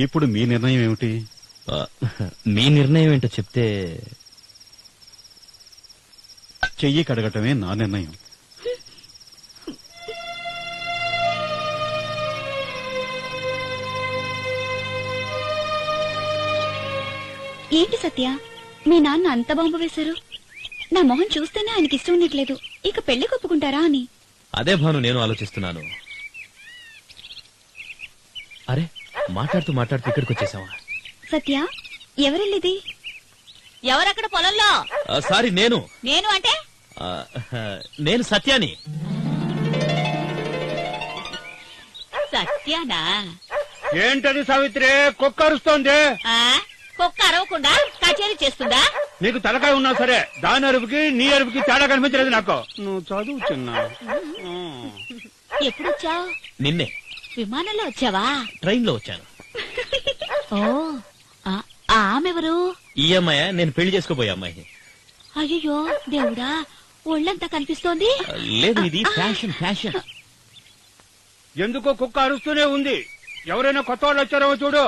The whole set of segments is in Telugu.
ఇప్పుడు మీ నిర్ణయం ఏమిటి? మీ నిర్ణయం ఏంటో చెప్తే. చెయ్యి కడగటమే నా నిర్ణయం. ఏంటి సత్య, మీ నాన్న అంత బాంబు వేశారు? నా మొహం చూస్తేనే ఆయనకి ఇష్టం ఉండట్లేదు. ఇక పెళ్లి ఒప్పుకుంటారా అని. అదే భాను నేను ఆలోచిస్తున్నాను. అరే మాట్లాడుతూ మాట్లాడుతూ ఇక్కడికి వచ్చేసావా? సత్య, ఎవరెళ్ళిది? ఎవరక్కడ పొలంలో? సారీ, నేను అంటే నేను సత్యాని. సత్యానా? ఏంటది సావిత్రి, కుక్క అరుస్తోంది? కుక్క అరవకుండా కచేరీ చేస్తుందా? నీకు తలకాయ ఉన్నా సరే, దాని అరుపుకి నీ అరుపుకి తేడా కనిపించలేదు నాకు. నువ్వు చదువు చిన్న. ఎప్పుడొచ్చావు? నిన్నే. విమానంలో వచ్చావా? ట్రైన్ లో వచ్చాను. ఓ, ఆమెవరు? ఈ అమ్మాయి నేను పెళ్లి చేసుకోబోయే అమ్మాయి. అయ్యో దేవుడా, ఒళ్ళంతా కనిపిస్తోంది. లేదు, ఇది ఫ్యాషన్ ఫ్యాషన్. ఎందుకో కుక్క అరుస్తూనే ఉంది. ఎవరైనా కొత్త వాళ్ళు వచ్చారో చూడు.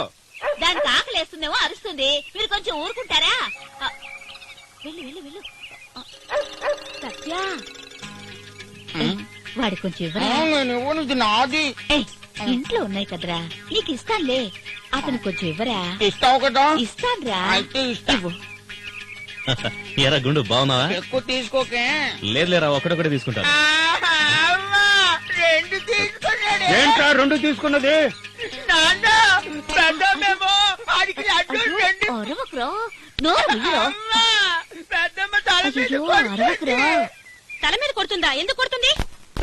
దానికి ఆకలేస్తుందేమో అరుస్తుంది. మీరు కొంచెం ఊరుకుంటారా? వెళ్ళు వెళ్ళు వెళ్ళు. సత్య, వాడి కొంచెం ఇవ్వరా? నాది. ఇంట్లో ఉన్నాయి కదరా, నీకు ఇస్తానులే. అతను కొంచెం ఇవ్వరా? ఇస్తావు కదా? ఇస్తానురా. అయితే ఇస్తావు. ఎరా గుండు, బాగున్నావా? ఎక్కువ తీసుకోకే. లేదు లేరా, ఒకటొకటి తీసుకుంటాను. రెండు తీసుకున్నాడు. ఏంటా రెండు తీసుకున్నది? నాన్న పెద్దమ్మేమో వాడికి లడ్డు రెండు. అరవకురా, నోరు ముయ్యరా. పెద్దమ్మ తల మీద అయ్యో, అరవకురా. తల మీద కొడుతుందా? ఎందుకు కొడుతుంది?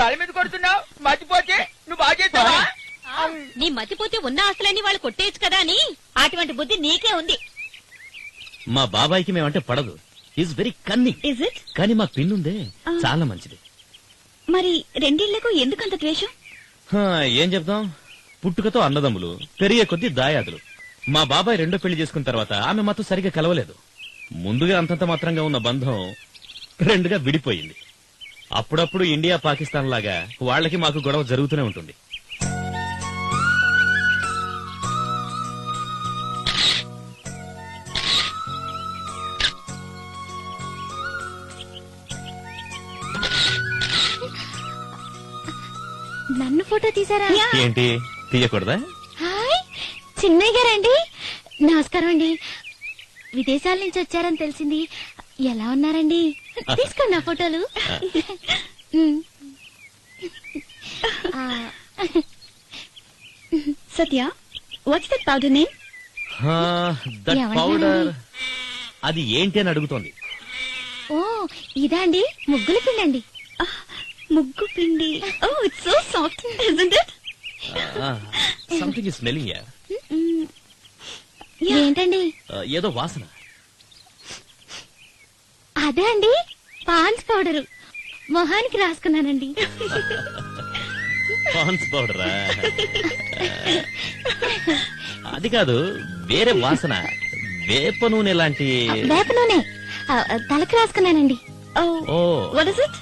తల మీద కొడుతున్నావు, మర్చిపోతే నువ్వు బాగా చేస్తావా? నీ మతిపోతే ఉన్న ఆస్తులన్నీ వాళ్ళు కొట్టేయచ్చు కదా అని. అటువంటి బుద్ధి నీకే ఉంది. మా బాబాయికి మేమంటే పడదు. Is very cunning. Is it? కానీ మా పిన్నుందే చాలా మంచిది. మరి రెండిళ్లకు ఎందుకంత ద్వేషం? ఏం చెప్తాం, పుట్టుకతో అన్నదమ్ములు, పెరిగే కొద్దీ దాయాదులు. మా బాబాయ్ రెండో పెళ్లి చేసుకున్న తర్వాత ఆమె మాతో సరిగా కలవలేదు. ముందుగా అంతంత మాత్రంగా ఉన్న బంధం రెండుగా విడిపోయింది. అప్పుడప్పుడు ఇండియా పాకిస్తాన్ లాగా వాళ్ళకి మాకు గొడవ జరుగుతూనే ఉంటుంది. నన్ను ఫోటో తీసారా? ఏంటి తీయకూడదా? హాయ్, చిన్నయ్య గారండి. నమస్కారం అండి. విదేశాల నుంచి వచ్చారని తెలిసింది. ఎలా ఉన్నారండి? తీసుకోండి నా ఫోటోలు. Satya, what's that powder name? That ఏమన్నా? పౌడర్ అది ఏంటి అని అడుగుతోంది. ఓ, ఇదా అండి? ముగ్గుల పిండి అండి. ముగ్గు పిండి. Oh, it's so soft, isn't it? Something is smelling. ఏంటండి? ఏదో వాసన. అదే అండి, పాన్స్ పౌడరు. మొహానికి రాసుకున్నానండి. పాన్స్ పౌడరా? అది కాదు, వేరే వాసన. వేప నూనె లాంటి. వేప నూనె తలకు రాసుకున్నానండి. Oh, what is it?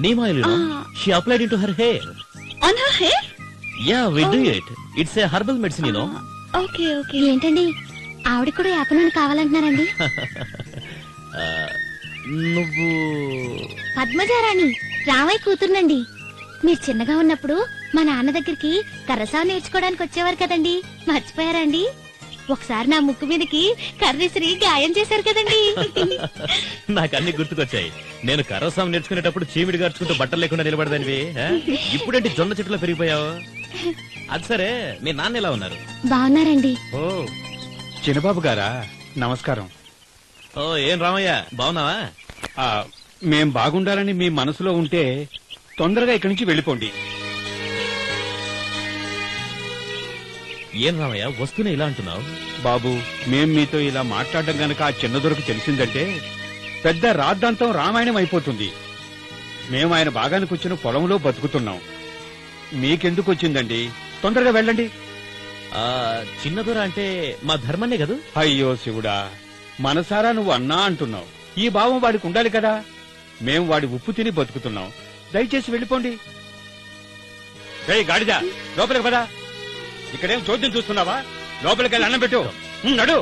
neem oil, you know. She applied into her hair. On her hair? Yeah, we do it. It's a herbal medicine, you know. Okay okay. ఏంటండి, ఆవిడ కూడా వేప నూనె కావాలంటున్నారండి? నువ్వు పద్మజారాణి, రామయ్య కూతురునండి. మీరు చిన్నగా ఉన్నప్పుడు మా నాన్న దగ్గరికి కర్రసావు నేర్చుకోవడానికి వచ్చేవారు కదండి, మర్చిపోయారండి? ఒకసారి నా ముక్కు మీదకి కర్రీసిరి గాయం చేశారు కదండి. నాకు అన్ని గుర్తుకొచ్చాయి. నేను కర్రసాం నేర్చుకునేటప్పుడు చీమిడి గార్చుకుంటూ బట్టలు లేకుండా నిలబడదానివి. ఇప్పుడేంటి జొన్న చెట్టులో పెరిగిపోయావు? అది సరే, మీ నాన్న ఎలా ఉన్నారు? బాగున్నారండి. ఓ, చిన్నబాబు గారా, నమస్కారం. ఓ, ఏం రామయ్య, బాగున్నావా? మేం బాగుండాలని మీ మనసులో ఉంటే తొందరగా ఇక్కడి నుంచి వెళ్ళిపోండి. ఏం రామయ్య, వస్తూనే ఇలా అంటున్నావు? బాబు, మేం మీతో ఇలా మాట్లాడడం గనక ఆ చిన్నదొరకు తెలిసిందంటే పెద్ద రాద్ధాంతం రామాయణం అయిపోతుంది. మేము ఆయన భాగానికి వచ్చిన పొలంలో బతుకుతున్నాం. మీకెందుకు వచ్చిందండి? తొందరగా వెళ్ళండి. చిన్నదొర అంటే మా ధర్మన్నే కదూ? అయ్యో శివుడా, మనసారా నువ్వు అన్నా అంటున్నావు. ఈ భావం వాడికి ఉండాలి కదా. మేం వాడి ఉప్పు తిని బతుకుతున్నాం. దయచేసి వెళ్ళిపోండి. గాడిద, లోపలికి పదా. ఇక్కడేం చోద్యం చూస్తున్నావా? లోపలికి వెళ్ళి అన్నం పెట్టు. నడు.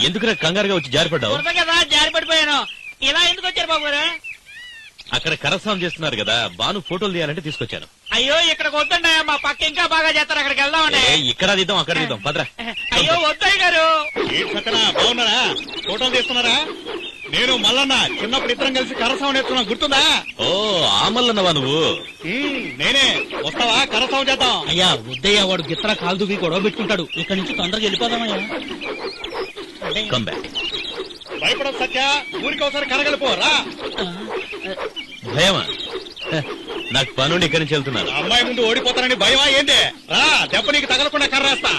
ఎందుకు కంగారుగా వచ్చి జారిపడ్డావు? కదా జారిపడిపోయాను. ఇలా ఎందుకు వచ్చారు బాబు గారు? అక్కడ కరస్నానం చేస్తున్నారు కదా, బాను ఫోటోలు తీయాలంటే తీసుకొచ్చాను. అయ్యో ఇక్కడికి వద్దండి, మా పక్క ఇంకా బాగా చేస్తారు, అక్కడికి వెళ్దామండి. ఇక్కడ తీద్దాం అక్కడ తీద్దాం పదరా. అయ్యో వద్దయ్య గారు. బాగున్నారా? ఫోటోలు తీస్తున్నారా? నేను మల్లన్న చిన్నప్పుడు ఇద్దరం కలిసి కరసావం నేర్చుకున్నా, గుర్తుందా? ఓ ఆ మల్లన్నవా నువ్వు? నేనే. వస్తావా? కరసావం చేద్దాం. అయ్యా వద్దయ్యా, వాడు గిత్తరా కాలు దూకి గొడవ పెట్టుకుంటాడు. ఇక్కడ నుంచి తొందరగా వెళ్ళిపోదామయ్యా. Come back. భయపడదు సత్య, ఊరికి ఒకసారి కరగలిపోరా. భయమా? నాకు పనుండి ఇక్కడి నుంచి వెళ్తున్నాను. అమ్మాయి ముందు ఓడిపోతానని భయమా ఏంటి? రా, దెబ్బ నీకు తగలకుండా కర్రేస్తా.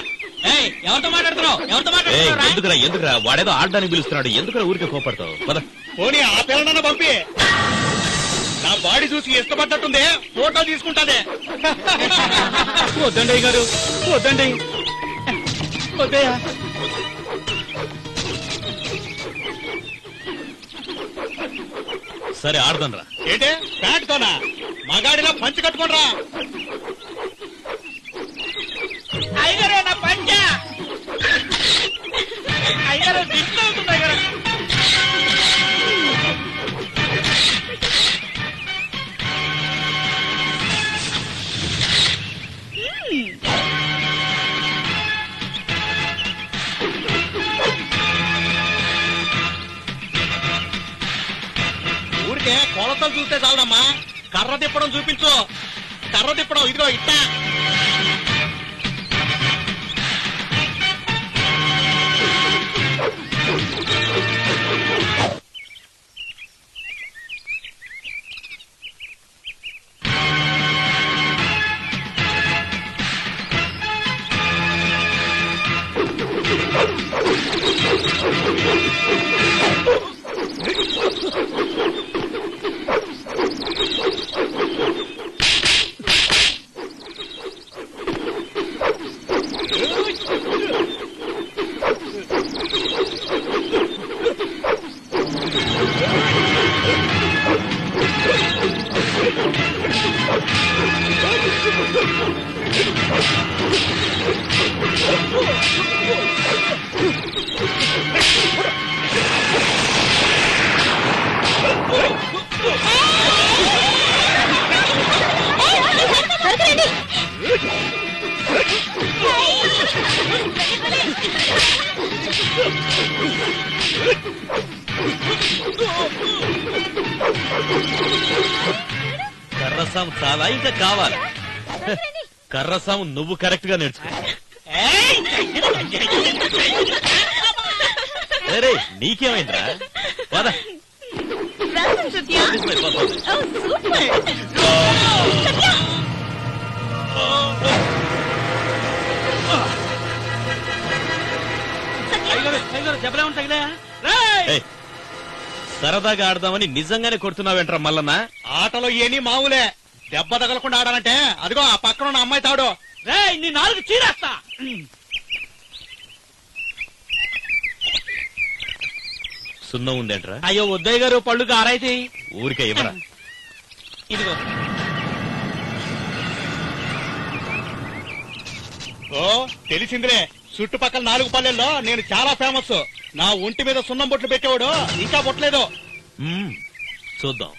ఎవరితో మాట్లాడుతున్నావు? ఎవరితో మాట్లాడుతున్నావు? ఎందుకురా వాడేదో ఆడడానికి పిలుస్తున్నాడు, ఎందుకురా ఊరికే కోపడతావు? పద. పోనీ ఆ పిల్లనన్న పంపి. నా బాడీ చూసి ఇష్టపడ్డట్టుంది, ఫోటో తీసుకుంటానే. వద్దండి గారు, వద్దండి. వద్దయ్యా. సరే ఆడదాం రా. ఏంటే ప్యాంటుతోనా? మగాడిలా పంచి కట్టుకోనరా. అయ్యగారు నా పంచ. అయ్యగారు దిష్టి అవుతుంది అయ్యగారు. ఊరికే కొలతలు చూస్తే చాలదమ్మా, కర్ర తిప్పడం చూపించు. కర్ర తిప్పడం ఇదిగో ఇట్టా. కర్రసాము చాలా ఇంకా కావాలి. కర్రసాము నువ్వు కరెక్ట్ గా నేర్చుకో. అరే నీకేమైందిరా? పద. సరదాగా ఆడదామని నిజంగానే కొడుతున్నావేంట్రా మల్లన్న? ఆటలో ఏని మామూలే, దెబ్బ తగలకుండా ఆడాలంటే అదిగో ఆ పక్కన ఉన్న అమ్మాయి తాడు. నీ నాలుగు చీరేస్తా. సున్నం ఉందేంట్రా? అయ్యో వద్దయ్య గారు, పళ్ళు గారైతే. ఊరికే ఇవ్వరా. ఇదిగో. ఓ తెలిసిందిలే, చుట్టుపక్కల 4 పల్లెల్లో నేను చాలా ఫేమస్. నా ఒంటి మీద సున్నం బొట్లు పెట్టేవాడు ఇంకా బొట్లేదు. చూద్దాం.